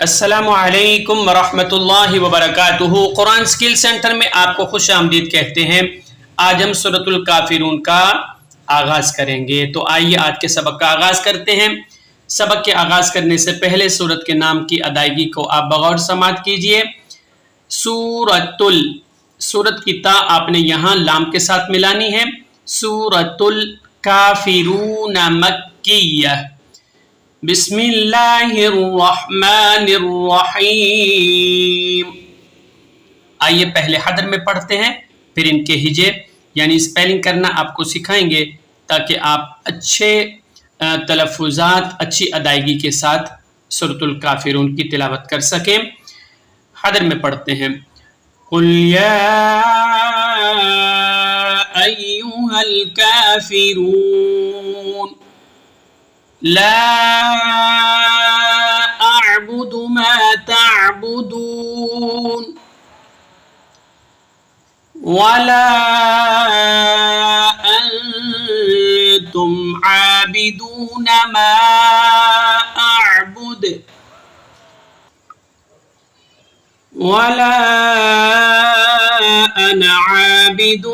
السلام علیکم ورحمۃ اللہ وبرکاتہ۔ قرآن سکل سینٹر میں آپ کو خوش آمدید کہتے ہیں۔ آج ہم سورۃ الکافرون کا آغاز کریں گے، تو آئیے آج کے سبق کا آغاز کرتے ہیں۔ سبق کے آغاز کرنے سے پہلے سورت کے نام کی ادائیگی کو آپ بغور سماعت کیجئے۔ سورت کی تا آپ نے یہاں لام کے ساتھ ملانی ہے۔ سورۃ الکافرون مکیہ۔ بسم اللہ الرحمن الرحیم۔ آئیے پہلے حدر میں پڑھتے ہیں، پھر ان کے ہجے یعنی اسپیلنگ کرنا آپ کو سکھائیں گے، تاکہ آپ اچھے تلفظات، اچھی ادائیگی کے ساتھ سورۃ الکافرون کی تلاوت کر سکیں۔ حدر میں پڑھتے ہیں۔ قل یا ایھا الکافرون لا اعبد ما تعبدون ولا انتم عابدون ما اعبد ولا انا عابد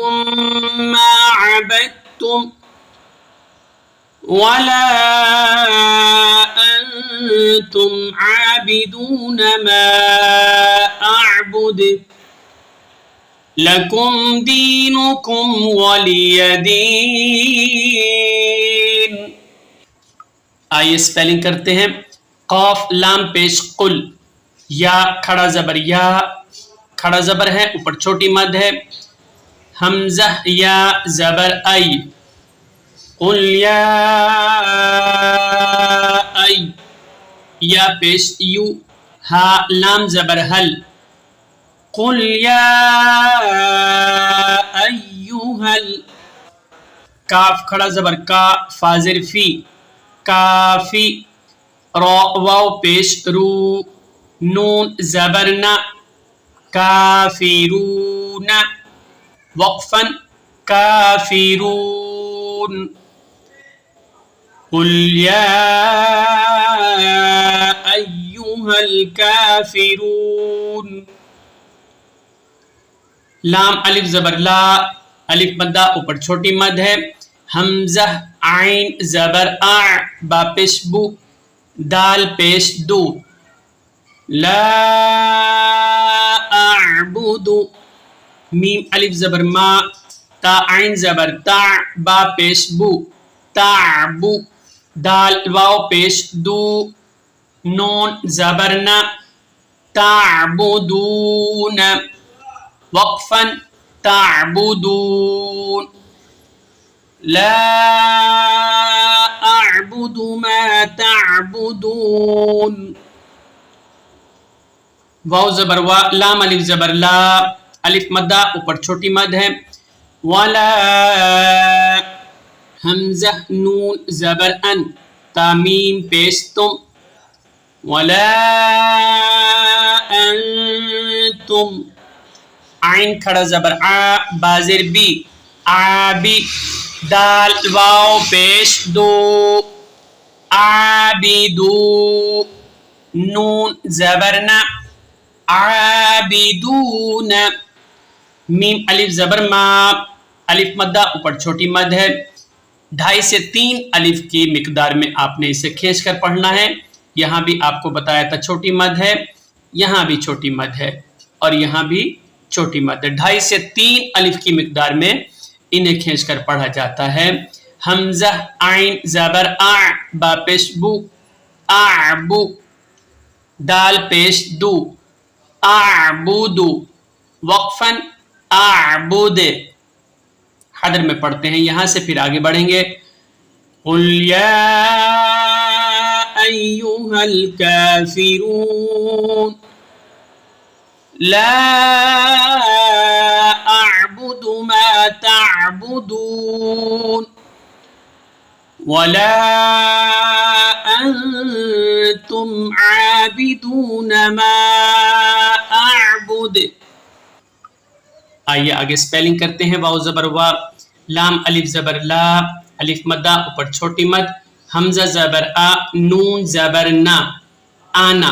ما عبدتم ولا انتم عابدون ما اعبد لکم دینکم ولی دین۔ آئیے اسپیلنگ کرتے ہیں۔ قاف لام پیش قل، یا کھڑا زبر یا، کھڑا زبر ہے، اوپر چھوٹی مد ہے۔ حمزہ یا زبر ای، قل یا ای، یا پیش یو، ہا لام زبر حل، قل یا ایھا کاف کھڑا زبر کا، فازر فی، کافی، را واو پیش رو، نون زبر نا، کافرون، وقفا کافرون۔ قل یا ایھا الکافرون۔ لام الف زبر لا، الف مدہ اوپر چھوٹی مد ہے۔ حمزہ عین زبر آ، با پیش بو، دال پیش دو، لا اعبد، میم الف زبر ما، تا عین زبر تا، با پیش بو، تعبو، دال واو پیش دو، نون زبر نا، تعبدون، وقفا تعبدون، لا اعبد ما تعبدون، واو زبر وا، لام الف زبر لا، الف مدہ اوپر چھوٹی مد ہے۔ ولا حمزہ نون زبر ان، تامیم پیش تم، ولا انتم، عین کھڑا زبر آ، بازر بی، آبی، دال واو پیش دو، عابدو، نون زبر نا، عابدون، میم الف زبر ما، الف مدہ اوپر چھوٹی مد ہے۔ 2.5 سے 3 الف کی مقدار میں آپ نے اسے کھینچ کر پڑھنا ہے۔ یہاں بھی آپ کو بتایا تھا چھوٹی مد ہے، یہاں بھی چھوٹی مد ہے، اور یہاں بھی چھوٹی مد ہے۔ 2.5 سے 3 الف کی مقدار میں انہیں کھینچ کر پڑھا جاتا ہے۔ حمزہ عین زبر آ، با پیش بو، اعبو، دال پیش دو، اعبدو، وقفا اعبد۔ حدر میں پڑھتے ہیں، یہاں سے پھر آگے بڑھیں گے۔ قل یا ایھا الکافرون لا اعبد ما تعبدون ولا انتم عابدون ما اعبد۔ آئیے آگے اسپیلنگ کرتے ہیں۔ واو زبر وا، لام الف زبر لا، الف مدہ اوپر چھوٹی مد، حمزہ زبر آ، نون زبر نا، آنا،